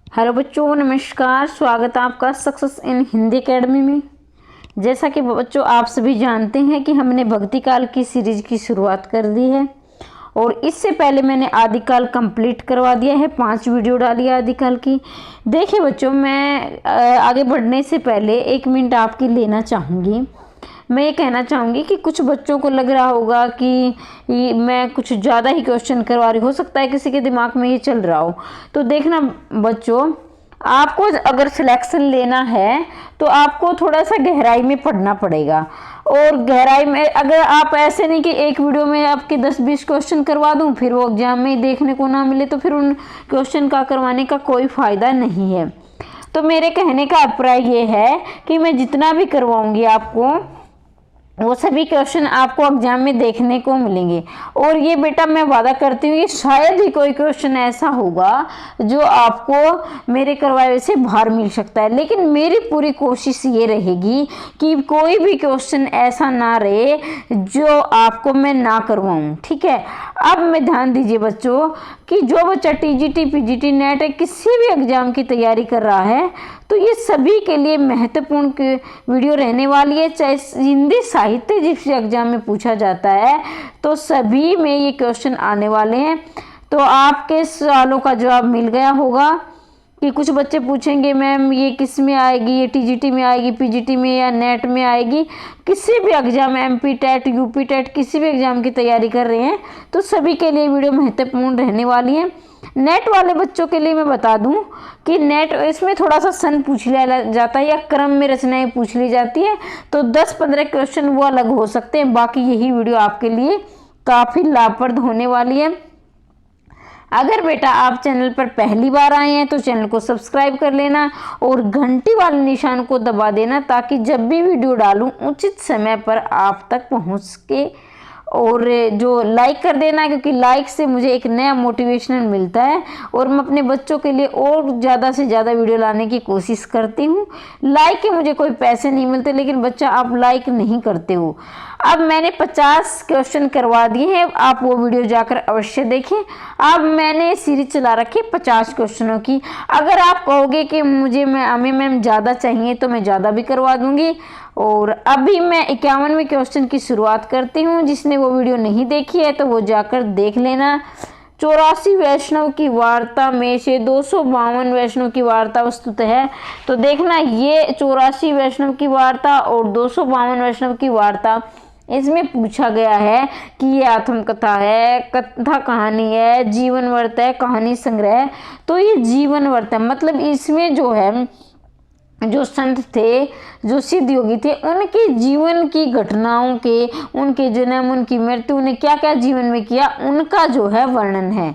Hello बच्चों, नमस्कार। स्वागत है आपका सक्सेस इन हिंदी एकेडमी में। जैसा कि बच्चों आप सभी जानते हैं कि हमने भक्ति काल की सीरीज की शुरुआत कर दी है और इससे पहले मैंने आदिकाल कंप्लीट करवा दिया है। 5 वीडियो डाली है आदिकाल की। देखिए बच्चों, मैं आगे बढ़ने से पहले 1 मिनट आपकी लेना चाहूँगी। मैं ये कहना चाहूँगी कि कुछ बच्चों को लग रहा होगा कि मैं कुछ ज़्यादा ही क्वेश्चन करवा रही, हो सकता है किसी के दिमाग में ये चल रहा हो। तो देखना बच्चों, आपको अगर सिलेक्शन लेना है तो आपको थोड़ा सा गहराई में पढ़ना पड़ेगा। और गहराई में अगर आप ऐसे नहीं कि एक वीडियो में आपके 10-20 क्वेश्चन करवा दूं फिर वो एग्जाम में देखने को ना मिले, तो फिर उन क्वेश्चन का करवाने का कोई फ़ायदा नहीं है। तो मेरे कहने का अभिप्राय ये है कि मैं जितना भी करवाऊंगी आपको वो सभी क्वेश्चन आपको एग्जाम में देखने को मिलेंगे। और ये बेटा मैं वादा करती हूँ कि शायद ही कोई क्वेश्चन ऐसा होगा जो आपको मेरे करवाए से बाहर मिल सकता है, लेकिन मेरी पूरी कोशिश ये रहेगी कि कोई भी क्वेश्चन ऐसा ना रहे जो आपको मैं ना करवाऊँ। ठीक है। अब मैं ध्यान दीजिए बच्चों कि जो बच्चा टीजीटी, पीजीटी, नेट किसी भी एग्जाम की तैयारी कर रहा है तो ये सभी के लिए महत्वपूर्ण वीडियो रहने वाली है। चाहे हिंदी साहित्य जिस एग्जाम में पूछा जाता है तो सभी में ये क्वेश्चन आने वाले हैं। तो आपके सवालों का जवाब मिल गया होगा कि कुछ बच्चे पूछेंगे मैम ये किस में आएगी, ये टीजीटी में आएगी, पीजीटी में या नेट में आएगी। किसी भी exam, MP TET, UP TET, किसी भी एग्जाम की तैयारी कर रहे हैं तो सभी के लिए वीडियो महत्वपूर्ण रहने वाली है। नेट वाले बच्चों के लिए मैं बता दूं कि नेट इसमें थोड़ा सा सन पूछ लिया जाता है या क्रम में रचनाएं पूछ ली जाती है, तो 10-15 क्वेश्चन वो अलग हो सकते हैं। बाकी यही वीडियो आपके लिए काफ़ी लाभप्रद होने वाली है। अगर बेटा आप चैनल पर पहली बार आए हैं तो चैनल को सब्सक्राइब कर लेना और घंटी वाले निशान को दबा देना ताकि जब भी वीडियो डालूं उचित समय पर आप तक पहुंच के। और जो लाइक कर देना, क्योंकि लाइक से मुझे एक नया मोटिवेशनल मिलता है और मैं अपने बच्चों के लिए और ज़्यादा से ज़्यादा वीडियो लाने की कोशिश करती हूँ। लाइक के मुझे कोई पैसे नहीं मिलते, लेकिन बच्चा आप लाइक नहीं करते हो। अब मैंने 50 क्वेश्चन करवा दिए हैं, आप वो वीडियो जाकर अवश्य देखें। अब मैंने सीरीज चला रखी है 50 क्वेश्चनों की। अगर आप कहोगे कि हमें मैम ज़्यादा चाहिए तो मैं ज़्यादा भी करवा दूंगी। और अभी मैं 51वें क्वेश्चन की शुरुआत करती हूँ। जिसने वो वीडियो नहीं देखी है तो वो जाकर देख लेना। 84 वैष्णव की वार्ता में से 252 वैष्णव की वार्ता वस्तुतः है। तो देखना, ये 84 वैष्णव की वार्ता और 252 वैष्णव की वार्ता, इसमें पूछा गया है कि ये आत्मकथा है, कथा कहानी है, जीवन वर्त है, कहानी संग्रह। तो ये जीवन वर्त है, मतलब इसमें जो है जो संत थे, जो सिद्ध योगी थे, उनके जीवन की घटनाओं के, उनके जन्म, उनकी मृत्यु, उन्हें क्या क्या जीवन में किया, उनका जो है वर्णन है।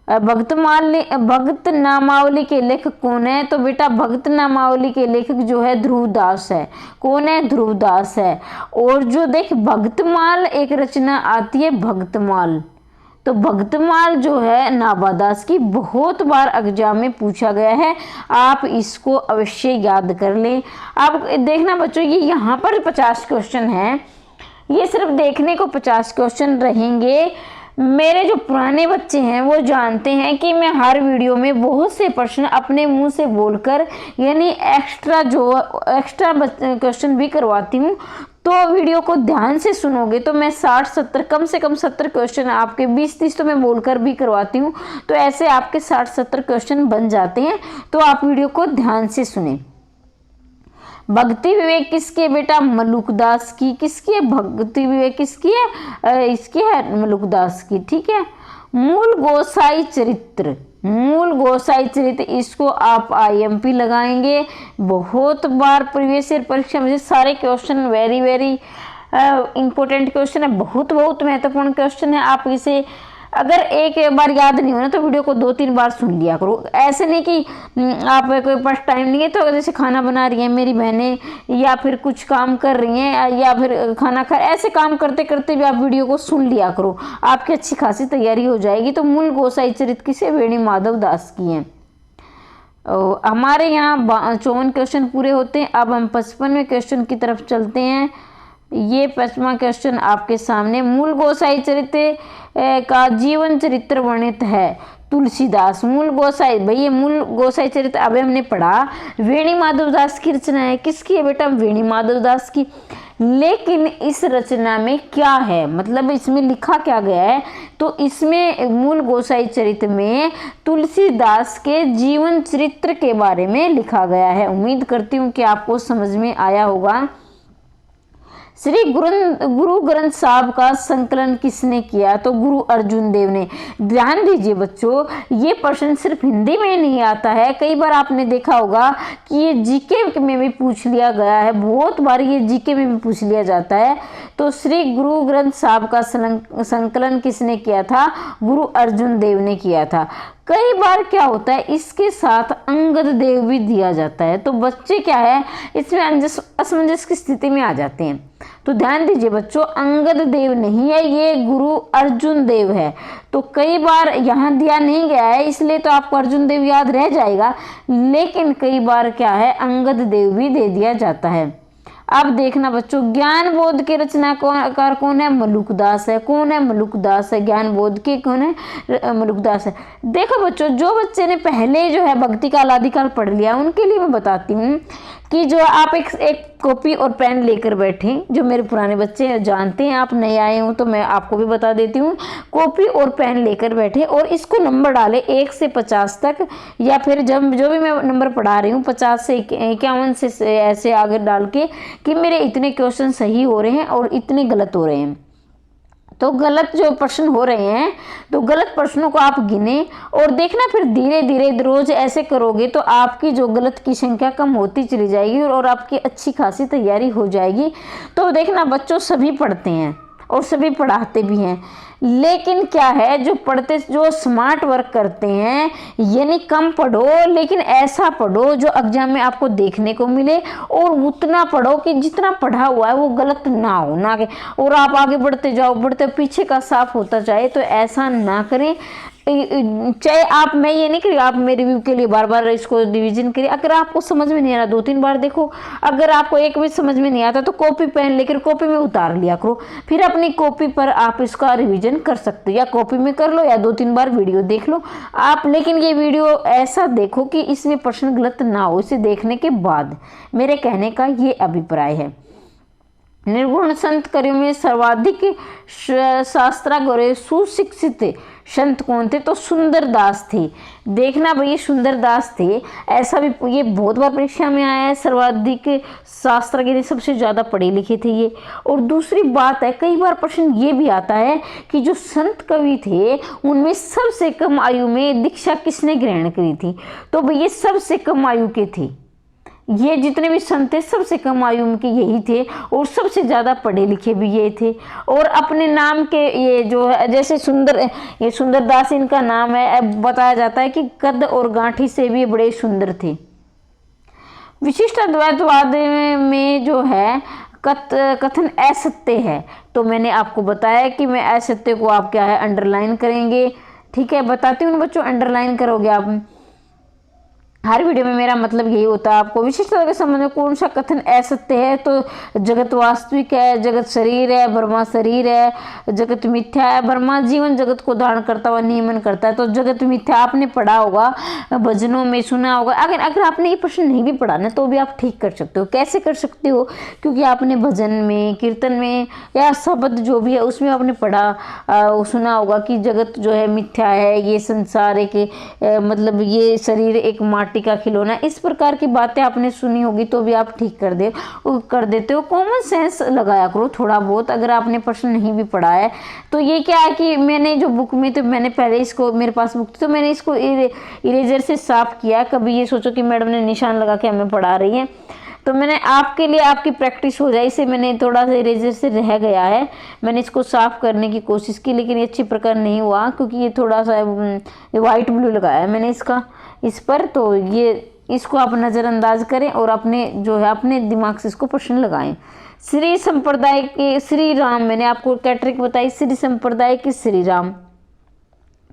भक्त नामावली के लेखक कौन है? तो बेटा भक्त नामावली के लेखक जो है ध्रुवदास है। कौन है? ध्रुवदास है। और जो देख भक्तमाल एक रचना आती है, भक्तमाल, तो भक्तमाल जो है नाभादास की, बहुत बार एग्जाम में पूछा गया है। आप इसको अवश्य याद कर लें। अब देखना बच्चों, ये यहाँ पर 50 क्वेश्चन हैं, ये सिर्फ देखने को 50 क्वेश्चन रहेंगे। मेरे जो पुराने बच्चे हैं वो जानते हैं कि मैं हर वीडियो में बहुत से प्रश्न अपने मुंह से बोलकर, यानी एक्स्ट्रा क्वेश्चन भी करवाती हूँ। तो वीडियो को ध्यान से सुनोगे तो मैं 60-70, कम से कम 70 क्वेश्चन आपके, 20-30 तो मैं बोलकर भी करवाती हूँ। तो ऐसे आपके 60-70 क्वेश्चन बन जाते हैं। तो आप वीडियो को ध्यान से सुने। भक्ति विवेक किसकी है बेटा? मलुकदास की। किसकी है? भक्ति विवेक किसकी है? इसकी है, मलुकदास की। ठीक है। मूल गोसाई चरित्र, मूल गोसाई चरित्र, इसको आप आईएमपी लगाएंगे। बहुत बार प्रीवियस ईयर परीक्षा में सारे question very very important question है, बहुत महत्वपूर्ण क्वेश्चन है। आप इसे अगर एक बार याद नहीं हो ना तो वीडियो को 2-3 बार सुन लिया करो। ऐसे नहीं कि आप कोई पास टाइम नहीं है तो जैसे खाना बना रही है मेरी बहनें, या फिर कुछ काम कर रही हैं, या फिर खाना खा, ऐसे काम करते करते भी आप वीडियो को सुन लिया करो, आपकी अच्छी खासी तैयारी हो जाएगी। तो मूल गोसाई चरित्र किसे? वेणी माधव दास की है। हमारे यहाँ 54 क्वेश्चन पूरे होते हैं। अब हम 55वें क्वेश्चन की तरफ चलते हैं। ये 55वां क्वेश्चन आपके सामने। मूल गोसाई चरित्र का जीवन चरित्र वर्णित है। तुलसीदास। मूल गोसाई, भाई ये मूल गोसाई चरित्र अभी हमने पढ़ा, वेणी माधव दास की रचना है। किसकी है बेटा? वेणी माधव दास की। लेकिन इस रचना में क्या है, मतलब इसमें लिखा क्या गया है? तो इसमें मूल गोसाई चरित्र में तुलसीदास के जीवन चरित्र के बारे में लिखा गया है। उम्मीद करती हूँ कि आपको समझ में आया होगा। श्री गुरु ग्रंथ साहब का संकलन किसने किया? तो गुरु अर्जुन देव ने। ध्यान दीजिए बच्चों, ये प्रश्न सिर्फ हिंदी में नहीं आता है, कई बार आपने देखा होगा कि ये जीके में भी पूछ लिया गया है, बहुत बार ये जीके में भी पूछ लिया जाता है। तो श्री गुरु ग्रंथ साहब का संकलन किसने किया था? गुरु अर्जुन देव ने किया था। कई बार क्या होता है, इसके साथ अंगद देव भी दिया जाता है, तो बच्चे क्या है इसमें असमंजस की स्थिति में आ जाते हैं। तो ध्यान दीजिए बच्चों, अंगद देव नहीं है, ये गुरु अर्जुन देव है। तो कई बार यहाँ दिया नहीं गया है, इसलिए तो आपको अर्जुन देव याद रह जाएगा, लेकिन कई बार क्या है अंगद देव भी दे दिया जाता है। अब देखना बच्चों, ज्ञान बोध के रचनाकार कौन है? मलुकदास है। कौन है? मलुकदास है। ज्ञान बोध के कौन है? मलुकदास है। देखो बच्चों, जो बच्चे ने पहले जो है भक्ति काल आदिकाल पढ़ लिया उनके लिए मैं बताती हूँ कि जो आप एक कॉपी और पेन लेकर बैठे, जो मेरे पुराने बच्चे जानते हैं, आप नए आए हो तो मैं आपको भी बता देती हूँ। कॉपी और पेन लेकर बैठे और इसको नंबर डाले 1 से 50 तक, या फिर जब जो भी मैं नंबर पढ़ा रही हूँ 50 से 51 से ऐसे आगे डाल के कि मेरे इतने क्वेश्चन सही हो रहे हैं और इतने गलत हो रहे हैं। तो गलत जो प्रश्न हो रहे हैं तो गलत प्रश्नों को आप गिने और देखना, फिर धीरे धीरे रोज ऐसे करोगे तो आपकी जो गलत की संख्या कम होती चली जाएगी और आपकी अच्छी खासी तैयारी हो जाएगी। तो देखना बच्चों, सभी पढ़ते हैं और सभी पढ़ाते भी हैं, लेकिन क्या है जो पढ़ते, जो स्मार्ट वर्क करते हैं, यानी कम पढ़ो लेकिन ऐसा पढ़ो जो एग्जाम में आपको देखने को मिले, और उतना पढ़ो कि जितना पढ़ा हुआ है वो गलत ना हो, ना कि और आप आगे बढ़ते जाओ, बढ़ते पीछे का साफ होता जाए। तो ऐसा ना करें। चाहे आप, मैं ये नहीं करी आप मेरे रिव्यू के लिए बार बार इसको रिवीजन करिए। अगर आपको समझ में नहीं आ रहा 2-3 बार देखो, अगर आपको एक भी समझ में नहीं आता तो कॉपी पेन लेकर कॉपी में उतार लिया करो, फिर अपनी कॉपी पर आप इसका रिवीजन कर सकते हो, या कॉपी में कर लो या 2-3 बार वीडियो देख लो आप। लेकिन ये वीडियो ऐसा देखो कि इसमें प्रश्न गलत ना हो, इसे देखने के बाद मेरे कहने का ये अभिप्राय है। निर्गुण संत करियों में सर्वाधिक शास्त्रागौरे सुशिक्षित संत कौन थे? तो सुंदरदास थे। देखना भाई, सुंदरदास थे, ऐसा भी ये बहुत बार परीक्षा में आया है। सर्वाधिक शास्त्र के लिए सबसे ज़्यादा पढ़े लिखे थे ये। और दूसरी बात है, कई बार प्रश्न ये भी आता है कि जो संत कवि थे उनमें सबसे कम आयु में दीक्षा किसने ग्रहण करी थी? तो भाई ये सबसे कम आयु के थे, ये जितने भी संत थे सबसे कम आयु के यही थे, और सबसे ज़्यादा पढ़े लिखे भी ये थे। और अपने नाम के ये जो है, जैसे ये सुंदरदास इनका नाम है, बताया जाता है कि कद और गांठी से भी बड़े सुंदर थे। विशिष्ट अद्वैतवाद में जो है कथन असत्य है, तो मैंने आपको बताया कि मैं असत्य को आप क्या है अंडरलाइन करेंगे। ठीक है, बताती हूँ बच्चों, अंडरलाइन करोगे आप। हर वीडियो में मेरा मतलब यही होता है, आपको विशिष्टता के संबंध में कौन सा कथन असत्य है? तो जगत वास्तविक है, जगत शरीर है, ब्रह्मा शरीर है, जगत मिथ्या है, ब्रह्मा जीवन जगत को धारण करता हुआ नियमन करता है। तो जगत मिथ्या आपने पढ़ा होगा, भजनों में सुना होगा। अगर आपने ये प्रश्न नहीं भी पढ़ा ना तो भी आप ठीक कर सकते हो। कैसे कर सकते हो? क्योंकि आपने भजन में, कीर्तन में या शब्द जो भी है उसमें आपने पढ़ा सुना होगा कि जगत जो है मिथ्या है, ये संसार एक मतलब ये शरीर एक माटी का खिलौना, इस प्रकार की बातें आपने सुनी होगी, तो भी आप ठीक कर देते हो। कॉमन सेंस लगाया करो थोड़ा बहुत, अगर आपने प्रश्न नहीं भी पढ़ा है। तो ये क्या है कि मैंने जो बुक में, तो मैंने पहले इसको, मेरे पास बुक थी तो मैंने इसको इरेजर से साफ किया। कभी ये सोचो कि मैडम ने निशान लगा के हमें पढ़ा रही है, तो मैंने आपके लिए, आपकी प्रैक्टिस हो जाए इसे मैंने थोड़ा सा इरेजर से रह गया है, मैंने इसको साफ़ करने की कोशिश की, लेकिन ये अच्छी प्रकार नहीं हुआ क्योंकि ये थोड़ा सा वाइट ब्लू लगाया है मैंने इस पर। तो ये इसको आप नज़रअंदाज करें और अपने जो है अपने दिमाग से इसको प्रश्न लगाएं। श्री संप्रदाय के श्री राम, मैंने आपको कैटरिक बताई, श्री संप्रदाय के श्री राम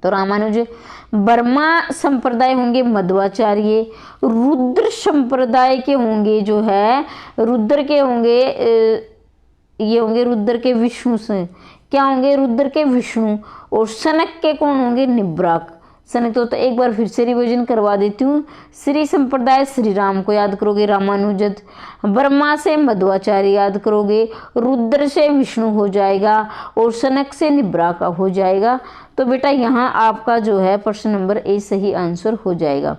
तो रामानुज। वर्मा संप्रदाय होंगे मध्वाचार्य। रुद्र संप्रदाय के होंगे जो है, रुद्र के होंगे ये होंगे रुद्र के विष्णु से, क्या होंगे? रुद्र के विष्णु। और सनक के कौन होंगे? निब्राक। तो एक बार फिर से रिवीजन करवा देती हूँ। श्री संप्रदाय श्री राम को याद करोगे, रामानुजत। ब्रह्मा से मध्वाचार्य याद करोगे, रुद्र से विष्णु हो जाएगा, और सनक से निब्रा का हो जाएगा। तो बेटा यहाँ आपका जो है प्रश्न नंबर ए सही आंसर हो जाएगा।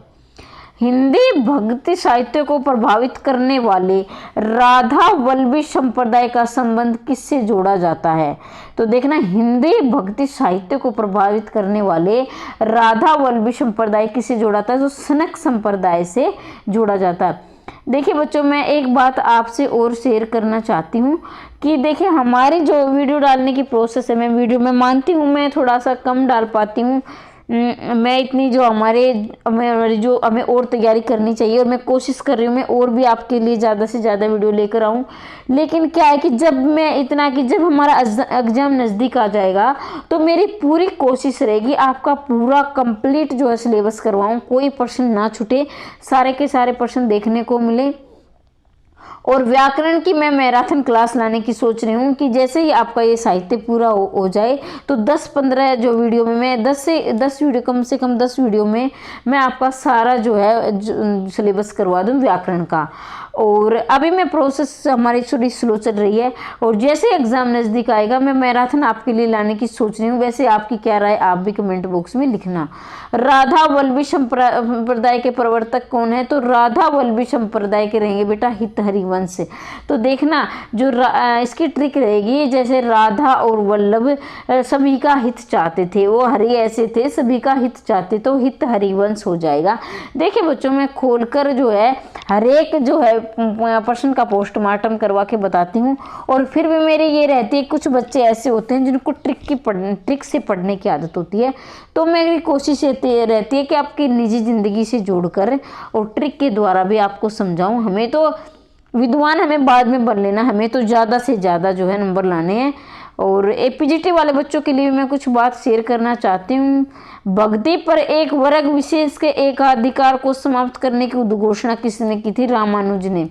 हिंदी भक्ति साहित्य को प्रभावित करने वाले राधा वल्लभी संप्रदाय का संबंध किससे जोड़ा जाता है? तो देखना, हिंदी भक्ति साहित्य को प्रभावित करने वाले राधा वल्लभी संप्रदाय किससे जोड़ा जाता है? तो सनक संप्रदाय से जोड़ा जाता है। देखिए बच्चों, मैं एक बात आपसे और शेयर करना चाहती हूँ कि देखिए, हमारी जो वीडियो डालने की प्रोसेस है, मैं वीडियो में मानती हूँ मैं थोड़ा सा कम डाल पाती हूँ। मैं इतनी जो हमें और तैयारी करनी चाहिए, और मैं कोशिश कर रही हूँ मैं और भी आपके लिए ज़्यादा से ज़्यादा वीडियो लेकर आऊँ। लेकिन क्या है कि जब हमारा एग्जाम नज़दीक आ जाएगा तो मेरी पूरी कोशिश रहेगी आपका पूरा कंप्लीट जो है सिलेबस करवाऊँ, कोई प्रश्न ना छूटे, सारे के सारे प्रश्न देखने को मिले। और व्याकरण की मैं मैराथन क्लास लाने की सोच रही हूँ कि जैसे ही आपका ये साहित्य पूरा हो जाए तो 10-15 जो वीडियो में मैं 10 वीडियो, कम से कम 10 वीडियो में मैं आपका सारा जो है सिलेबस करवा दूँ व्याकरण का। और अभी मैं प्रोसेस हमारी थोड़ी स्लो चल रही है, और जैसे एग्ज़ाम नज़दीक आएगा मैं मैराथन आपके लिए लाने की सोच रही हूँ। वैसे आपकी क्या राय आप भी कमेंट बॉक्स में लिखना। राधा वल्लभी संप्रदाय के प्रवर्तक कौन है? तो राधा वल्लभी संप्रदाय के रहेंगे बेटा हित हरिवंश। तो देखना, जो इसकी ट्रिक रहेगी, जैसे राधा और वल्लभ सभी का हित चाहते थे, वो हरि ऐसे थे सभी का हित चाहते, तो हित हरिवंश हो जाएगा। देखिए बच्चों, मैं खोलकर जो है हर एक जो है प्रश्न का पोस्टमार्टम करवा के बताती हूँ। और फिर भी मेरी ये रहती है, कुछ बच्चे ऐसे होते हैं जिनको ट्रिक से पढ़ने की आदत होती है, तो मेरी कोशिश रहती है कि आपकी निजी ज़िंदगी से जोड़कर और ट्रिक के द्वारा भी आपको समझाऊँ। हमें तो विद्वान हमें बाद में बन लेना, हमें तो ज़्यादा से ज़्यादा जो है नंबर लाने हैं। और एपीजीटी वाले बच्चों के लिए मैं कुछ बात शेयर करना चाहती हूँ। भक्ति पर एक वर्ग विशेष के एकाधिकार को समाप्त करने की उद्घोषणा किसने की थी? रामानुज ने।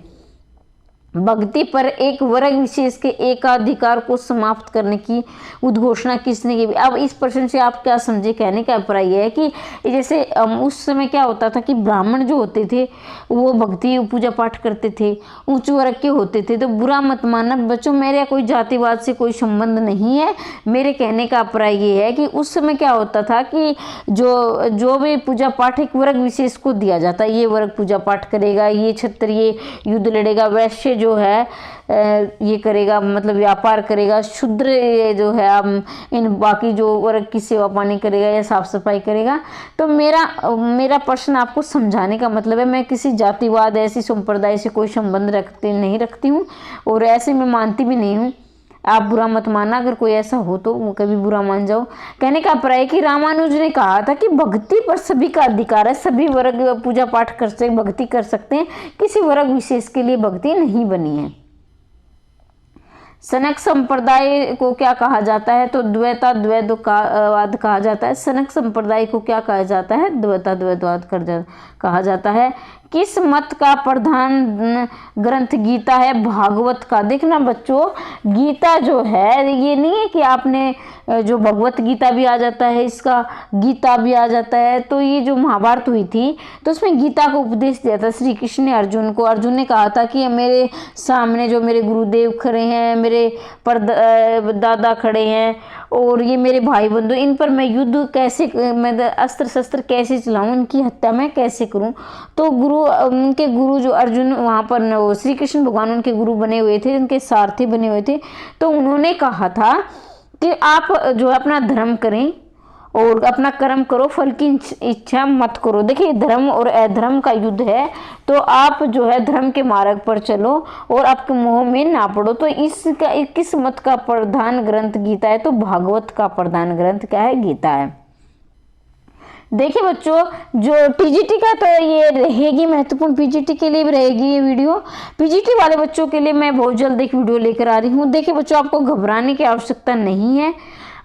भक्ति पर एक वर्ग विशेष के एकाधिकार को समाप्त करने की उद्घोषणा किसने की? अब इस प्रश्न से आप क्या समझे? कहने का अभिप्राय यह है कि जैसे उस समय क्या होता था कि ब्राह्मण जो होते थे वो भक्ति पूजा पाठ करते थे, उच्च वर्ग के होते थे। तो बुरा मत मानना बच्चों, मेरे कोई जातिवाद से कोई संबंध नहीं है। मेरे कहने का अभिप्राय ये है कि उस समय क्या होता था कि जो भी पूजा पाठ एक वर्ग विशेष को दिया जाता है, ये वर्ग पूजा पाठ करेगा, ये क्षत्रिय युद्ध लड़ेगा, वैश्य जो है ये करेगा, मतलब व्यापार करेगा, शूद्र जो है इन बाकी जो वर्ग की सेवा पानी करेगा या साफ सफाई करेगा। तो मेरा प्रश्न आपको समझाने का मतलब है, मैं किसी जातिवाद ऐसी संप्रदाय से कोई संबंध नहीं रखती हूँ, और ऐसे मैं मानती भी नहीं हूँ। आप बुरा मत मानना, अगर कोई ऐसा हो तो कभी बुरा मान जाओ। कहने का अभिप्राय है कि रामानुज ने कहा था कि भक्ति पर सभी का अधिकार है, सभी वर्ग पूजा पाठ कर सकते, भक्ति कर सकते हैं, किसी वर्ग विशेष के लिए भक्ति नहीं बनी है। सनक संप्रदाय को क्या कहा जाता है? तो द्वैतवाद कहा जाता है। सनक संप्रदाय को क्या कहा जाता है? द्वैतवाद कहा जाता है। किस मत का प्रधान ग्रंथ गीता है? भागवत का। देखना बच्चों, गीता जो है ये नहीं है कि आपने जो भगवत गीता भी आ जाता है, इसका गीता भी आ जाता है। तो ये जो महाभारत हुई थी तो उसमें गीता को उपदेश दिया था श्री कृष्ण ने अर्जुन को। अर्जुन ने कहा था कि मेरे सामने जो मेरे गुरुदेव खड़े हैं, मेरे दादा खड़े हैं, और ये मेरे भाई बंधु, इन पर मैं युद्ध कैसे, मैं अस्त्र शस्त्र कैसे चलाऊं, इनकी हत्या मैं कैसे करूं। तो उनके गुरु जो अर्जुन वहाँ पर श्री कृष्ण भगवान उनके गुरु बने हुए थे, उनके सारथी बने हुए थे। तो उन्होंने कहा था कि आप जो है अपना धर्म करें और अपना कर्म करो, फल की इच्छा मत करो। देखिए, धर्म और अधर्म का युद्ध है, तो आप जो है धर्म के मार्ग पर चलो और आपके मोह में ना पड़ो। तो किस मत का प्रधान ग्रंथ गीता है? तो भागवत का प्रधान ग्रंथ क्या है? गीता है। देखिए बच्चों, जो टीजीटी का तो ये रहेगी महत्वपूर्ण, पीजीटी के लिए भी रहेगी ये वीडियो। पीजीटी वाले बच्चों के लिए मैं बहुत जल्द एक वीडियो लेकर आ रही हूँ। देखिए बच्चों, आपको घबराने की आवश्यकता नहीं है।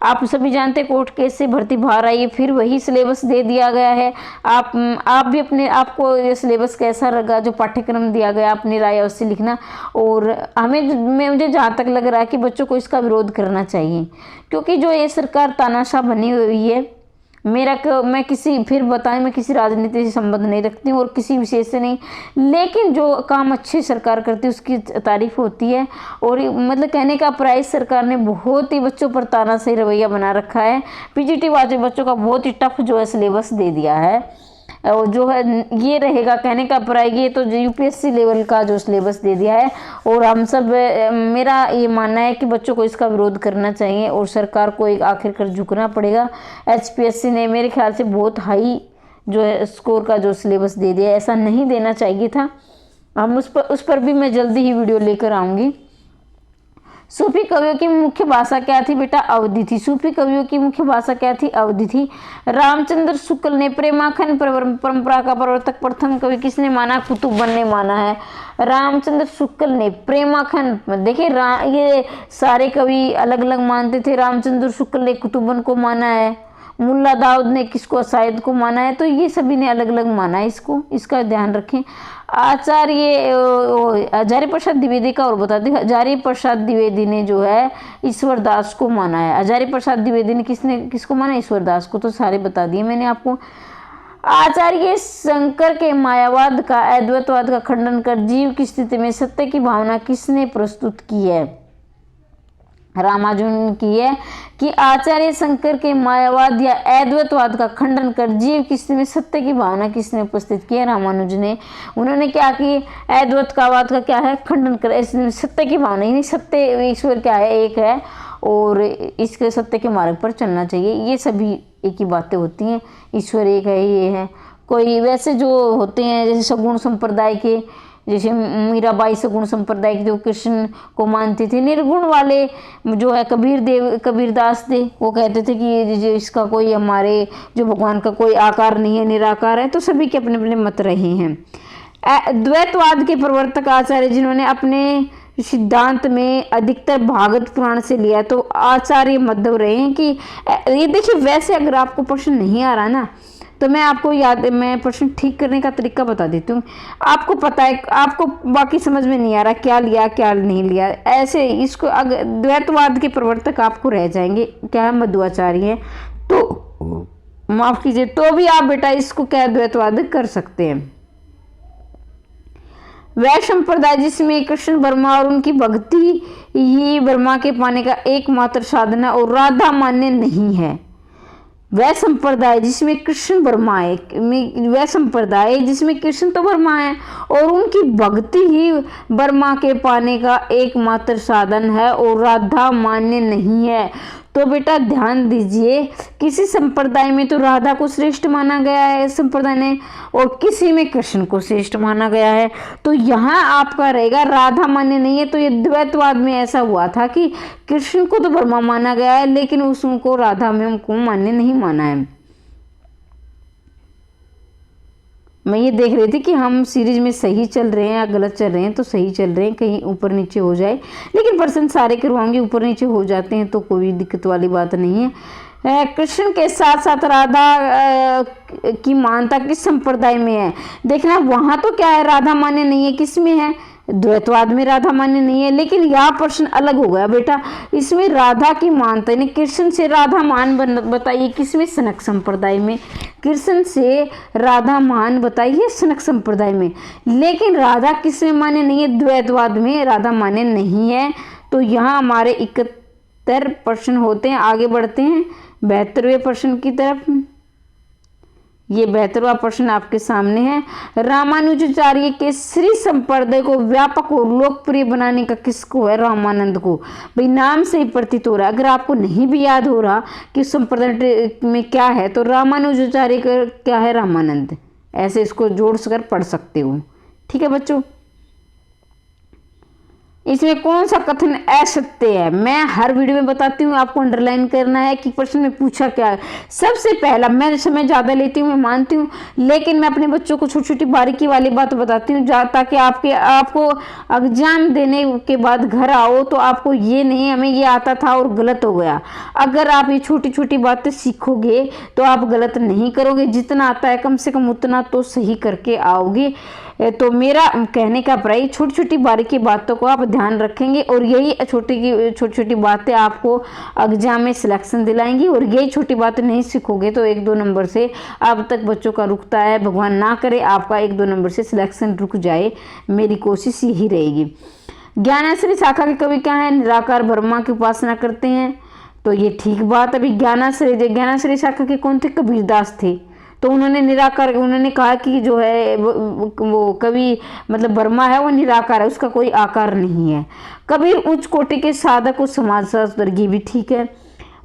आप सभी जानते कोर्ट केस से भर्ती बाहर आई है, फिर वही सिलेबस दे दिया गया है। आप भी आपको ये सिलेबस कैसा लगा, जो पाठ्यक्रम दिया गया, अपनी राय अवश्य लिखना। और मुझे जहाँ तक लग रहा है कि बच्चों को इसका विरोध करना चाहिए, क्योंकि जो ये सरकार तानाशाह बनी हुई है मैं किसी राजनीति से संबंध नहीं रखती हूँ और किसी विशेष से नहीं, लेकिन जो काम अच्छी सरकार करती है उसकी तारीफ होती है। और मतलब कहने का प्राइस, सरकार ने बहुत ही बच्चों पर तानाशाही रवैया बना रखा है। पीजीटी वाले बच्चों का बहुत ही टफ जो है सिलेबस दे दिया है, और जो है ये रहेगा कहने का प्राइस, ये तो यूपीएससी लेवल का जो सिलेबस दे दिया है। और हम सब, मेरा ये मानना है कि बच्चों को इसका विरोध करना चाहिए और सरकार को एक आखिरकार झुकना पड़ेगा। एचपीएससी ने मेरे ख्याल से बहुत हाई जो है स्कोर का जो सिलेबस दे दिया है, ऐसा नहीं देना चाहिए था। हम उस पर भी मैं जल्दी ही वीडियो लेकर आऊँगी। सूफी कवियों की मुख्य भाषा क्या थी बेटा? अवधी थी। सूफी कवियों की मुख्य भाषा क्या थी? अवधी थी। रामचंद्र शुक्ल ने प्रेमाखंड परंपरा का प्रवर्तक प्रथम कवि किसने माना? कुतुबन ने माना है। रामचंद्र शुक्ल ने प्रेमाखंड, देखिए ये सारे कवि अलग अलग मानते थे। रामचंद्र शुक्ल ने कुतुबन को माना है, मुल्ला दाऊद ने किसको? शायद को माना है। तो ये सभी ने अलग अलग माना है इसको, इसका ध्यान रखें। आचार्य हजारी प्रसाद द्विवेदी का और बता दें, हजारी प्रसाद द्विवेदी ने जो है ईश्वर दास को माना है। हजारी प्रसाद द्विवेदी ने किसको माना? ईश्वर दास को। तो सारे बता दिए मैंने आपको। आचार्य शंकर के मायावाद का, अद्वैतवाद का खंडन कर जीव की स्थिति में सत्य की भावना किसने प्रस्तुत की है? रामानुजन की है कि आचार्य शंकर के मायावाद या अद्वैतवाद का खंडन कर जीव की स्थिति में सत्य की भावना किसने उपस्थित की है? रामानुजन ने। उन्होंने क्या कि अद्वैतवाद का क्या है? खंडन कर, इसमें सत्य की भावना ही नहीं, सत्य ईश्वर क्या है? एक है और इसके सत्य के मार्ग पर चलना चाहिए। ये सभी एक ही बातें होती हैं, ईश्वर एक है, ये है। कोई वैसे जो होते हैं जैसे सगुण संप्रदाय के, जैसे मीराबाई सगुण संप्रदाय की जो कृष्ण को मानती थी। निर्गुण वाले जो है कबीरदास थे, वो कहते थे कि इसका कोई, हमारे जो भगवान का कोई आकार नहीं है, निराकार है। तो सभी के अपने अपने मत रहे हैं। द्वैतवाद के प्रवर्तक आचार्य जिन्होंने अपने सिद्धांत में अधिकतर भागवत पुराण से लिया, तो आचार्य मध्व रहे हैं कि ये देखिए, वैसे अगर आपको प्रश्न नहीं आ रहा ना, तो मैं आपको मैं प्रश्न ठीक करने का तरीका बता देती हूँ। आपको पता है, आपको बाकी समझ में नहीं आ रहा क्या लिया क्या नहीं लिया, ऐसे इसको अगर द्वैतवाद के प्रवर्तक आपको रह जाएंगे, क्या है? मध्वाचार्य है। तो माफ कीजिए, तो भी आप बेटा इसको क्या द्वैतवाद कर सकते हैं। वह संप्रदाय जिसमें कृष्ण वर्मा और उनकी भक्ति ही वर्मा के पाने का एकमात्र साधन है और राधा मान्य नहीं है। वह संप्रदाय जिसमें कृष्ण वर्मा है, वह संप्रदाय जिसमें कृष्ण तो वर्मा है और उनकी भक्ति ही वर्मा के पाने का एकमात्र साधन है और राधा मान्य नहीं है। तो बेटा ध्यान दीजिए, किसी संप्रदाय में तो राधा को श्रेष्ठ माना गया है संप्रदाय ने, और किसी में कृष्ण को श्रेष्ठ माना गया है। तो यहाँ आपका रहेगा राधा मान्य नहीं है। तो ये द्वैतवाद में ऐसा हुआ था कि कृष्ण को तो वर्मा माना गया है, लेकिन उसको राधा में को मान्य नहीं माना है। मैं ये देख रही थी कि हम सीरीज में सही चल रहे हैं या गलत चल रहे हैं। तो सही चल रहे हैं, कहीं ऊपर नीचे हो जाए, लेकिन प्रश्न सारे करवाऊंगी, ऊपर नीचे हो जाते हैं तो कोई दिक्कत वाली बात नहीं है। कृष्ण के साथ साथ राधा की मान्यता किस संप्रदाय में है? देखना वहां तो क्या है, राधा मान्य नहीं है। किस में है? द्वैतवाद में राधा मान्य नहीं है। लेकिन यह प्रश्न अलग हो गया बेटा, इसमें राधा की मानता है, कृष्ण से राधा मान बताइए किसमें? सनक संप्रदाय में। कृष्ण से राधा मान बताइए सनक संप्रदाय में। लेकिन राधा किसमें मान्य नहीं है? द्वैतवाद में राधा मान्य नहीं है। तो यहाँ हमारे 71 प्रश्न होते हैं। आगे बढ़ते हैं 72वें प्रश्न की तरफ। ये 72वां प्रश्न आपके सामने है। रामानुजाचार्य के श्री संप्रदाय को व्यापक और लोकप्रिय बनाने का किसको है? रामानंद को। भाई नाम से ही प्रतीत हो रहा है, अगर आपको नहीं भी याद हो रहा कि संप्रदाय में क्या है, तो रामानुजाचार्य का क्या है? रामानंद। ऐसे इसको जोड़ कर पढ़ सकते हो। ठीक है बच्चों, इसमें कौन सा कथन असत्य है? मैं हर वीडियो में बताती हूँ, आपको अंडरलाइन करना है कि प्रश्न में पूछा क्या है। सबसे पहला, मैं समय ज़्यादा लेती हूँ, मैं मानती हूँ, लेकिन मैं अपने बच्चों को छोटी छोटी बारीकी वाली बात बताती हूँ, ताकि आपको एग्जाम देने के बाद घर आओ तो आपको ये नहीं हमें ये आता था और गलत हो गया। अगर आप ये छोटी छोटी बातें सीखोगे तो आप गलत नहीं करोगे। जितना आता है कम से कम उतना तो सही करके आओगे। तो मेरा कहने का प्राय छोटी छोटी बारीकी बातों को आप ध्यान ध्यान रखेंगे और यही छोटी छोटी बातें आपको एग्जाम में सिलेक्शन दिलाएंगी। और यही छोटी बातें नहीं सीखोगे तो 1-2 नंबर से अब तक बच्चों का रुकता है। भगवान ना करे आपका 1-2 नंबर से सिलेक्शन रुक जाए, मेरी कोशिश यही रहेगी। ज्ञानाश्रय शाखा के कवि क्या है? निराकार ब्रह्मा की उपासना करते हैं, तो ये ठीक बात। अभी ज्ञानाश्रय शाखा के कौन थे? कबीरदास थे। तो उन्होंने कहा कि जो है वो कवि मतलब वर्मा है वो निराकार है, उसका कोई आकार नहीं है। कबीर उच्च कोटि के साधक और समाज शास्त्र, ये भी ठीक है।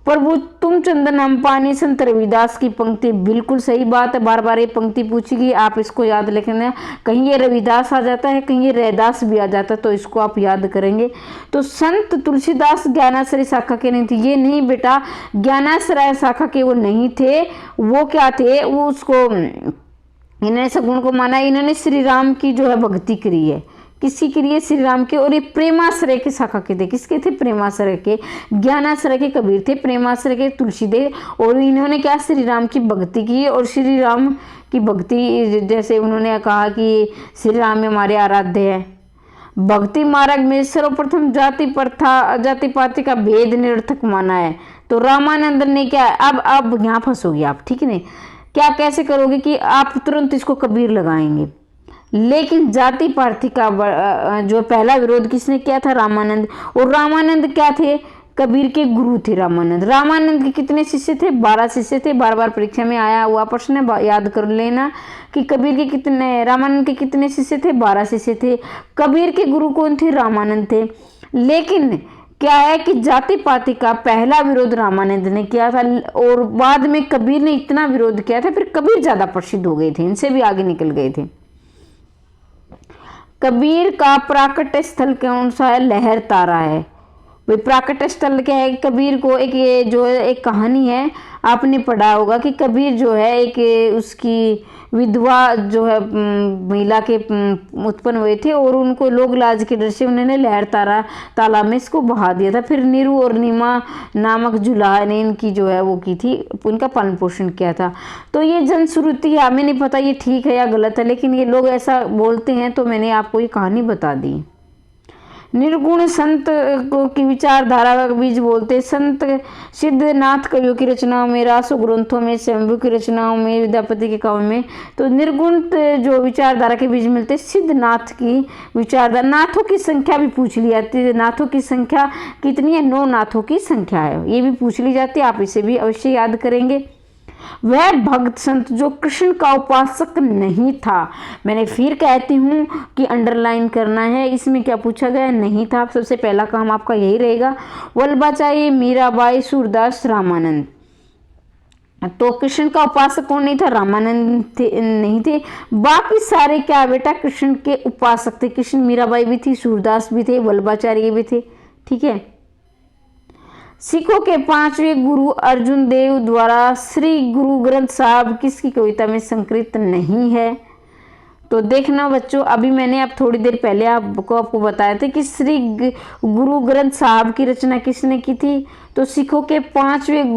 प्रभु तुम चंदन हम पानी, संत रविदास की पंक्ति, बिल्कुल सही बात है। बार बार ये पंक्ति पूछेगी, आप इसको याद रखना। कहीं ये रविदास आ जाता है, कहीं ये रैदास भी आ जाता है, तो इसको आप याद करेंगे। तो संत तुलसीदास ज्ञानाश्रय शाखा के नहीं थे, ये नहीं बेटा, ज्ञानाश्रय शाखा के वो नहीं थे। वो क्या थे? वो उसको इन्होंने सगुण को माना, इन्होंने श्री राम की जो है भक्ति करी है। किसी के लिए? श्री राम के। और ये प्रेमाश्रय के शाखा के थे। किसके थे? प्रेमाश्रय के। ज्ञानाश्रय के कबीर थे, प्रेमाश्रय के तुलसीदेव। और इन्होंने क्या? श्री राम की भक्ति की। और श्री राम की भक्ति जैसे उन्होंने कहा कि श्री राम में हमारे आराध्य है। भक्ति मार्ग में सर्वप्रथम जाति पाति का भेद निरर्थक माना है। तो रामानंद ने क्या? अब यहाँ फंसोगे आप, ठीक है ना? क्या कैसे करोगे कि आप तुरंत इसको कबीर लगाएंगे, लेकिन जाति पाति का जो पहला विरोध किसने किया था? रामानंद। और रामानंद क्या थे? कबीर के गुरु थे रामानंद। रामानंद के कितने शिष्य थे? 12 शिष्य थे। बार बार परीक्षा में आया हुआ प्रश्न है, याद कर लेना कि कबीर के कितने, रामानंद के कितने शिष्य थे? 12 शिष्य थे। कबीर के गुरु कौन थे? रामानंद थे। लेकिन क्या है कि जाति पाति का पहला विरोध रामानंद ने किया था, और बाद में कबीर ने इतना विरोध किया था, फिर कबीर ज्यादा प्रसिद्ध हो गए थे, इनसे भी आगे निकल गए थे। कबीर का प्राकट्य स्थल कौन सा है? लहर तारा है। भाई प्राकट्य स्थल क्या है? कबीर को एक ये जो है एक कहानी है, आपने पढ़ा होगा कि कबीर जो है एक उसकी विधवा जो है महिला के उत्पन्न हुए थे, और उनको लोग लाज के डर से उन्होंने लहर तारा तालाब में इसको बहा दिया था। फिर नीरू और नीमा नामक जुलाहा ने इनकी जो है वो की थी, उनका पालन पोषण किया था। तो ये जनश्रुति है, हमें नहीं पता ये ठीक है या गलत है, लेकिन ये लोग ऐसा बोलते हैं, तो मैंने आपको ये कहानी बता दी। निर्गुण संत की विचारधारा का बीज बोलते। संत सिद्धनाथ कवियों की रचनाओं में, रासो ग्रंथों में, शंभु की रचनाओं में, विद्यापति के काव्य में, तो निर्गुण जो विचारधारा के बीज मिलते। सिद्धनाथ की विचारधारा, नाथों की संख्या भी पूछ ली जाती है। नाथों की संख्या कितनी है? 9 नाथों की संख्या है, ये भी पूछ ली जाती है, आप इसे भी अवश्य याद करेंगे। वह भक्त संत जो कृष्ण का उपासक नहीं था, मैंने फिर कहती हूँ कि अंडरलाइन करना है, इसमें क्या पूछा गया? नहीं था। सबसे पहला काम आपका यही रहेगा। वल्लभाचार्य, मीराबाई, सूरदास, रामानंद। तो कृष्ण का उपासक कौन नहीं था? रामानंद नहीं थे। बाकी सारे क्या बेटा? कृष्ण के उपासक थे। कृष्ण, मीराबाई भी थी, सूरदास भी थे, वल्लभाचार्य भी थे, ठीक है। सिखों के 5वें गुरु अर्जुन देव द्वारा श्री गुरु ग्रंथ साहब किसकी कविता में संकलित नहीं है? तो देखना बच्चों, अभी मैंने अब थोड़ी देर पहले आपको बताया था कि श्री गुरु ग्रंथ साहब की रचना किसने की थी? तो सिखों के 5वें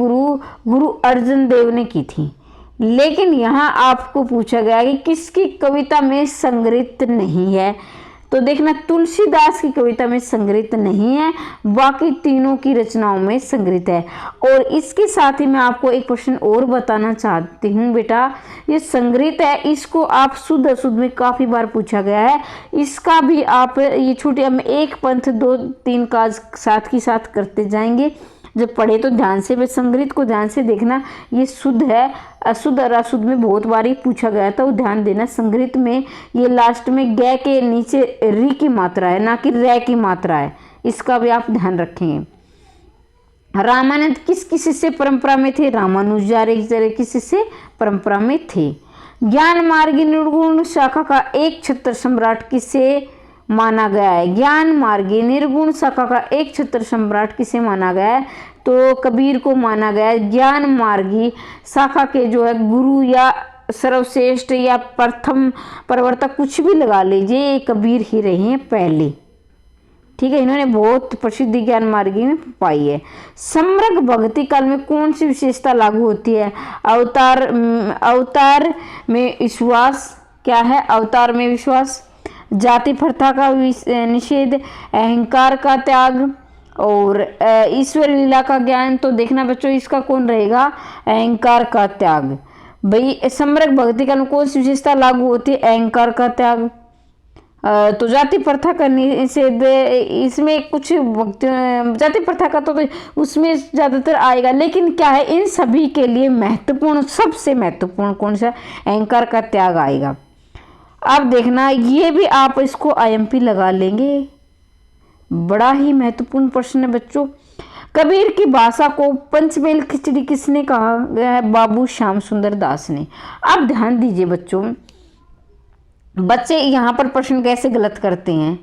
गुरु अर्जुन देव ने की थी। लेकिन यहाँ आपको पूछा गया कि किसकी कविता में संग्रहित नहीं है? तो देखना, तुलसीदास की कविता में संग्रहित नहीं है, बाकी तीनों की रचनाओं में संग्रहित है। और इसके साथ ही मैं आपको एक प्रश्न और बताना चाहती हूँ बेटा, ये संग्रहित है, इसको आप शुद्ध अशुद्ध में काफी बार पूछा गया है। इसका भी आप ये छोटे हम एक पंथ 2-3 काज साथ की साथ करते जाएंगे। जब पढ़े तो ध्यान से, वे संग्रहित को ध्यान से देखना, ये शुद्ध है, अशुद्ध और अशुद्ध में बहुत बार ही पूछा गया था, वो ध्यान देना। संग्रहित में ये लास्ट में ग के नीचे री की मात्रा है, ना कि रै की मात्रा है, इसका भी आप ध्यान रखेंगे। रामानंद किस शिष्य परंपरा में थे? रामानुजाचार्य की शिष्य परंपरा में थे। ज्ञान मार्गी निर्गुण शाखा का एक छत्र सम्राट किसे माना गया है? ज्ञान मार्गी निर्गुण शाखा का एक छत्र सम्राट किसे माना गया है? तो कबीर को माना गया है। ज्ञान मार्गी शाखा के जो है गुरु या सर्वश्रेष्ठ या प्रथम प्रवर्तक कुछ भी लगा लीजिए, ये कबीर ही रहे हैं पहले, ठीक है। इन्होंने बहुत प्रसिद्धि ज्ञान मार्गी में पाई है। समग्र भक्ति काल में कौन सी विशेषता लागू होती है? अवतार में विश्वास। क्या है? अवतार में विश्वास। जाति प्रथा का निषेध, अहंकार का त्याग और ईश्वर लीला का ज्ञान। तो देखना बच्चों इसका कौन रहेगा, अहंकार का त्याग। भाई समग्र भक्ति का कौन सी विशेषता लागू होती है, अहंकार का त्याग। तो जाति प्रथा का निषेध, इसमें कुछ भक्ति जाति प्रथा का तो उसमें ज़्यादातर आएगा, लेकिन क्या है इन सभी के लिए महत्वपूर्ण, सबसे महत्वपूर्ण कौन सा, अहंकार का त्याग आएगा। अब देखना ये भी आप इसको IMP लगा लेंगे, बड़ा ही महत्वपूर्ण प्रश्न है बच्चों। कबीर की भाषा को पंचमेल खिचड़ी किसने कहा गया है, बाबू श्याम सुंदर दास ने। अब ध्यान दीजिए बच्चों, बच्चे यहाँ पर प्रश्न कैसे गलत करते हैं।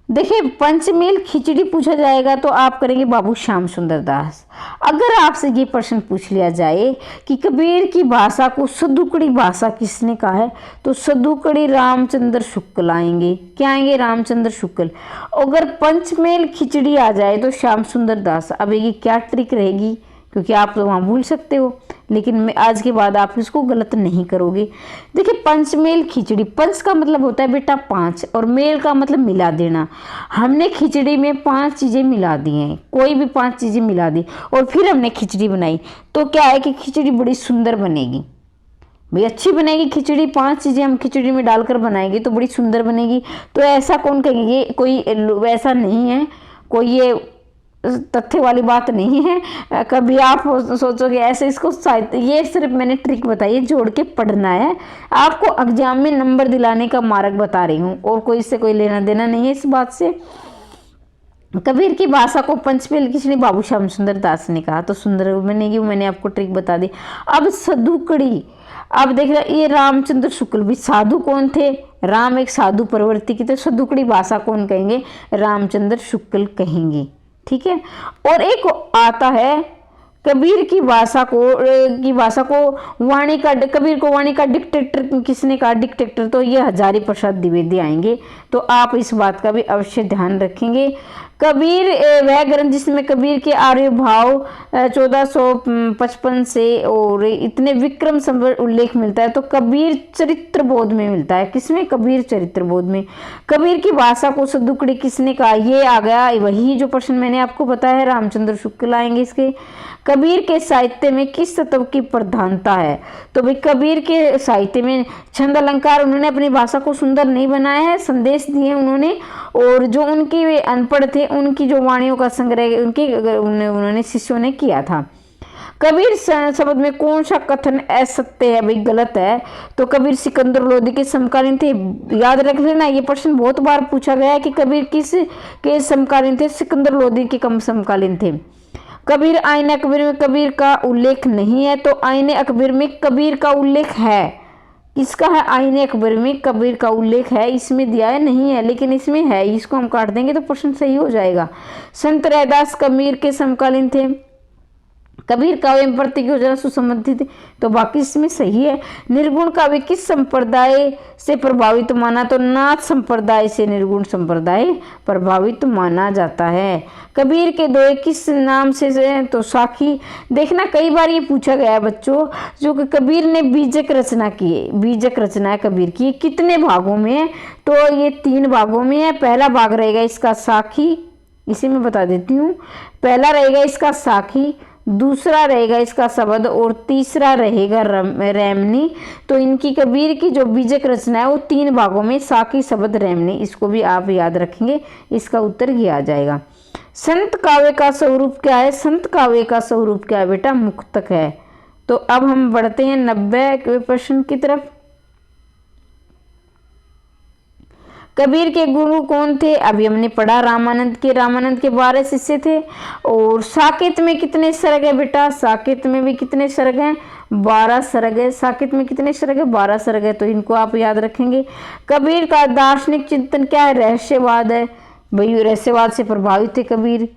देखिए पंचमेल खिचड़ी पूछा जाएगा तो आप करेंगे बाबू श्याम सुंदर दास। अगर आपसे ये प्रश्न पूछ लिया जाए कि कबीर की भाषा को सदुकड़ी भाषा किसने कहा है, तो सदुकड़ी रामचंद्र शुक्ल आएंगे। क्या आएंगे, रामचंद्र शुक्ल। अगर पंचमेल खिचड़ी आ जाए तो श्याम सुंदर दास। अब ये क्या ट्रिक रहेगी, क्योंकि आप तो वहाँ भूल सकते हो, लेकिन मैं आज के बाद आप इसको गलत नहीं करोगे। देखिए पंचमेल खिचड़ी, पंच का मतलब होता है बेटा 5 और मेल का मतलब मिला देना। हमने खिचड़ी में 5 चीज़ें मिला दी हैं, कोई भी 5 चीज़ें मिला दी और फिर हमने खिचड़ी बनाई, तो क्या है कि खिचड़ी बड़ी सुंदर बनेगी। भाई अच्छी बनेगी खिचड़ी, 5 चीज़ें हम खिचड़ी में डालकर बनाएंगे तो बड़ी सुंदर बनेगी। तो ऐसा कौन कहेंगे, ये कोई ऐसा नहीं है, कोई ये तथ्य वाली बात नहीं है। कभी आप सोचोगे ऐसे, इसको शायद ये सिर्फ मैंने ट्रिक बताई है, जोड़ के पढ़ना है, आपको एग्जाम में नंबर दिलाने का मार्ग बता रही हूँ, और कोई इससे कोई लेना देना नहीं है इस बात से। कबीर की भाषा को पंचमेल खिचड़ी बाबू श्याम सुंदर दास ने कहा तो सुंदर बनेगी, मैंने आपको ट्रिक बता दी। अब सदुकड़ी, अब देख रहे ये रामचंद्र शुक्ल भी साधु कौन थे, राम एक साधु प्रवृत्ति की, तो सदुकड़ी भाषा कौन कहेंगे, रामचंद्र शुक्ल कहेंगे। ठीक है, और एक आता है कबीर की भाषा को वाणी का, कबीर को वाणी का डिक्टेटर किसने कहा, डिक्टेटर तो ये हजारी प्रसाद द्विवेदी आएंगे। तो आप इस बात का भी अवश्य ध्यान रखेंगे। कबीर वह ग्रंथ जिसमें कबीर के आविर्भाव 1455 से और इतने विक्रम संवत उल्लेख मिलता है, तो कबीर चरित्र बोध में मिलता है। किसमें, कबीर चरित्र बोध में। कबीर की भाषा को सदुकड़ी किसने कहा, ये आ गया वही जो प्रश्न मैंने आपको बताया है, रामचंद्र शुक्ल आएंगे इसके। कबीर के साहित्य में किस तत्व की प्रधानता है, तो भाई कबीर के साहित्य में छंद अलंकार, उन्होंने अपनी भाषा को सुंदर नहीं बनाया है, संदेश दिए उन्होंने, और जो उनके अनपढ़ थे उनकी जो वाणियों का संग्रह उन्होंने शिष्यों ने किया था। कबीर शब्द में कौन सा कथन असत्य है, भाई गलत है, तो कबीर सिकंदर लोदी के समकालीन थे। याद रख लेना, ये प्रश्न बहुत बार पूछा गया है कि कबीर किस के समकालीन थे, सिकंदर लोदी के कम समकालीन थे। कबीर आईने अकबर में कबीर का उल्लेख नहीं है, तो आईने अकबर में कबीर का उल्लेख है। किसका है, आईने अकबर में कबीर का उल्लेख है, इसमें दिया है नहीं है, लेकिन इसमें है, इसको हम काट देंगे तो प्रश्न सही हो जाएगा। संत रैदास कबीर के समकालीन थे। कबीर काव्य में प्रतीक योजना सुसंबंधित थे, तो बाकी इसमें सही है। निर्गुण काव्य किस संप्रदाय से प्रभावित माना, तो नाथ संप्रदाय से निर्गुण संप्रदाय प्रभावित माना जाता है। कबीर के दोहे किस नाम से, तो साखी। देखना कई बार ये पूछा गया है बच्चों, जो कि कबीर ने बीजक रचना की है, बीजक रचना है कबीर की, कितने भागों में है, तो ये 3 भागों में है। पहला भाग रहेगा इसका साखी, इसे मैं बता देती हूँ। पहला रहेगा इसका साखी, दूसरा रहेगा इसका शब्द और तीसरा रहेगा रैमनी। तो इनकी कबीर की जो बीजक रचना है वो 3 भागों में, साखी, शब्द, रैमनी। इसको भी आप याद रखेंगे, इसका उत्तर ये आ जाएगा। संत काव्य का स्वरूप क्या है, संत काव्य का स्वरूप क्या है बेटा, मुक्तक है। तो अब हम बढ़ते हैं 90वें प्रश्न की तरफ। कबीर के गुरु कौन थे, अभी हमने पढ़ा रामानंद के 12 शिष्य थे। और साकेत में कितने सर्ग है बेटा, साकेत में भी कितने सर्ग हैं, 12 सर्ग है। साकेत में कितने सर्ग है, 12 सर्ग है, तो इनको आप याद रखेंगे। कबीर का दार्शनिक चिंतन क्या है, रहस्यवाद है। भाई रहस्यवाद से प्रभावित थे कबीर।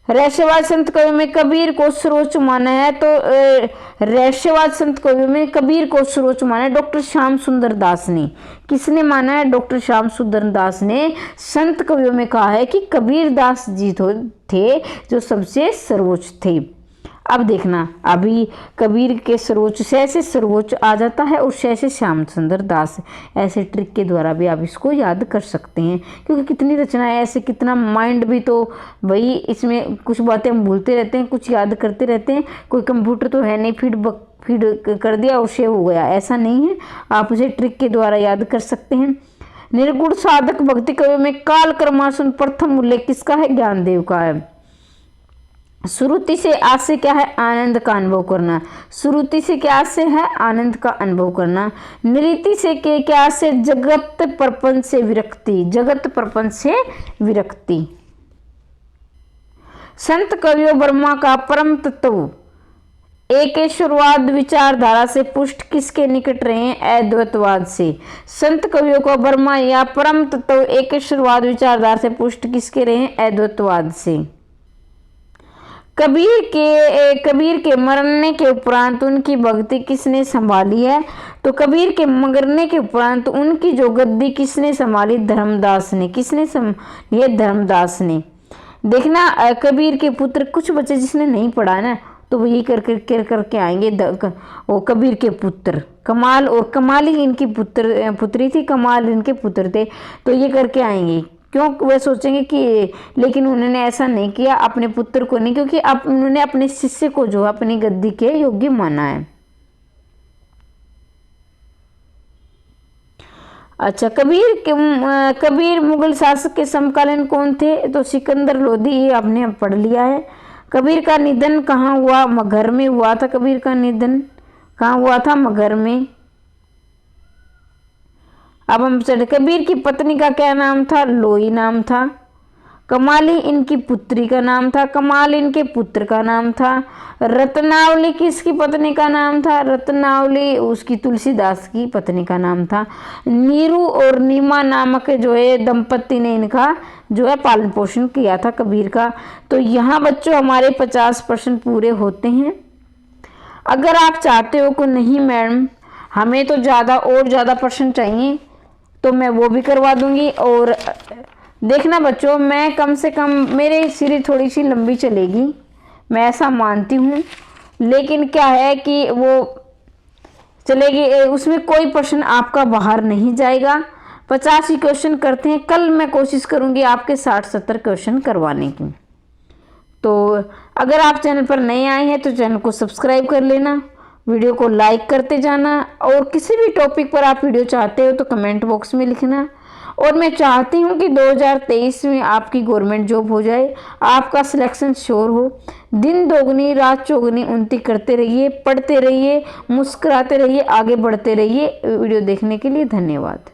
रहस्यवाद संत कवियों में कबीर को सर्वोच्च माना है, तो रहस्यवाद संत कवियों में कबीर को सर्वोच्च माना है डॉक्टर श्याम सुंदर दास ने। किसने माना है, डॉक्टर श्याम सुंदर दास ने संत कवियों में कहा है कि कबीर दास जी थे जो सबसे सर्वोच्च थे। अब देखना, अभी कबीर के सर्वोच्च से सर्वोच्च आ जाता है और से श्याम सुंदर दास। ऐसे ट्रिक के द्वारा भी आप इसको याद कर सकते हैं, क्योंकि कितनी रचनाएं ऐसे, कितना माइंड भी तो भाई इसमें कुछ बातें हम भूलते रहते हैं, कुछ याद करते रहते हैं। कोई कंप्यूटर तो है नहीं फीड कर दिया और सेव हो गया, ऐसा नहीं है। आप उसे ट्रिक के द्वारा याद कर सकते हैं। निर्गुण साधक भक्ति कवि में काल क्रमासन प्रथम उल्लेख किसका है? ज्ञानदेव का है। श्रुति से आज से क्या है? आनंद का अनुभव करना। श्रुति से क्या से है? आनंद का अनुभव करना। निरीति से के क्या से? जगत प्रपंच से विरक्ति। जगत प्रपंच से विरक्ति। संत कवियों ब्रह्मा का परम तत्व एकेश्वरवाद विचारधारा से पुष्ट किसके निकट रहे हैं? अद्वैतवाद से। संत कवियों का ब्रह्मा या परम तत्व एकेश्वरवाद विचारधारा से पुष्ट किसके रहे हैं? अद्वैतवाद से। कबीर के मरने के उपरांत उनकी भक्ति किसने संभाली है? तो कबीर के मरने के उपरांत उनकी जो गद्दी किसने संभाली? धर्मदास ने। किसने संभाली? धर्मदास ने। देखना, कबीर के पुत्र, कुछ बच्चे जिसने नहीं पढ़ा ना तो वो यही करके आएंगे। वो कबीर के पुत्र कमाल, और कमाल ही इनकी पुत्री थी, कमाल इनके पुत्र थे, तो ये करके आएंगे। क्यों? वे सोचेंगे कि, लेकिन उन्होंने ऐसा नहीं किया, अपने पुत्र को नहीं, क्योंकि अब उन्होंने अपने शिष्य को जो अपनी गद्दी के योग्य माना है। अच्छा, कबीर मुगल शासक के समकालीन कौन थे? तो सिकंदर लोधी, ये आपने पढ़ लिया है। कबीर का निधन कहाँ हुआ? मगहर में हुआ था। कबीर का निधन कहाँ हुआ था? मगहर में। अब हम चले, कबीर की पत्नी का क्या नाम था? लोई नाम था। कमाली इनकी पुत्री का नाम था। कमाल इनके पुत्र का नाम था। रत्नावली किसकी पत्नी का नाम था? रत्नावली उसकी तुलसीदास की पत्नी का नाम था। नीरू और नीमा नामक जो है दंपति ने इनका जो है पालन पोषण किया था कबीर का। तो यहाँ बच्चों हमारे 50% पूरे होते हैं। अगर आप चाहते हो कि नहीं मैडम हमें तो ज़्यादा और ज़्यादा % चाहिए, तो मैं वो भी करवा दूंगी। और देखना बच्चों, मैं कम से कम, मेरी सीरीज थोड़ी सी लंबी चलेगी, मैं ऐसा मानती हूँ, लेकिन क्या है कि वो चलेगी, उसमें कोई प्रश्न आपका बाहर नहीं जाएगा। 50 ही क्वेश्चन करते हैं। कल मैं कोशिश करूँगी आपके 60-70 क्वेश्चन करवाने की। तो अगर आप चैनल पर नए आए हैं तो चैनल को सब्सक्राइब कर लेना, वीडियो को लाइक करते जाना, और किसी भी टॉपिक पर आप वीडियो चाहते हो तो कमेंट बॉक्स में लिखना। और मैं चाहती हूँ कि 2023 में आपकी गवर्नमेंट जॉब हो जाए, आपका सिलेक्शन श्योर हो। दिन दोगुनी रात चौगुनी उन्नति करते रहिए, पढ़ते रहिए, मुस्कुराते रहिए, आगे बढ़ते रहिए। वीडियो देखने के लिए धन्यवाद।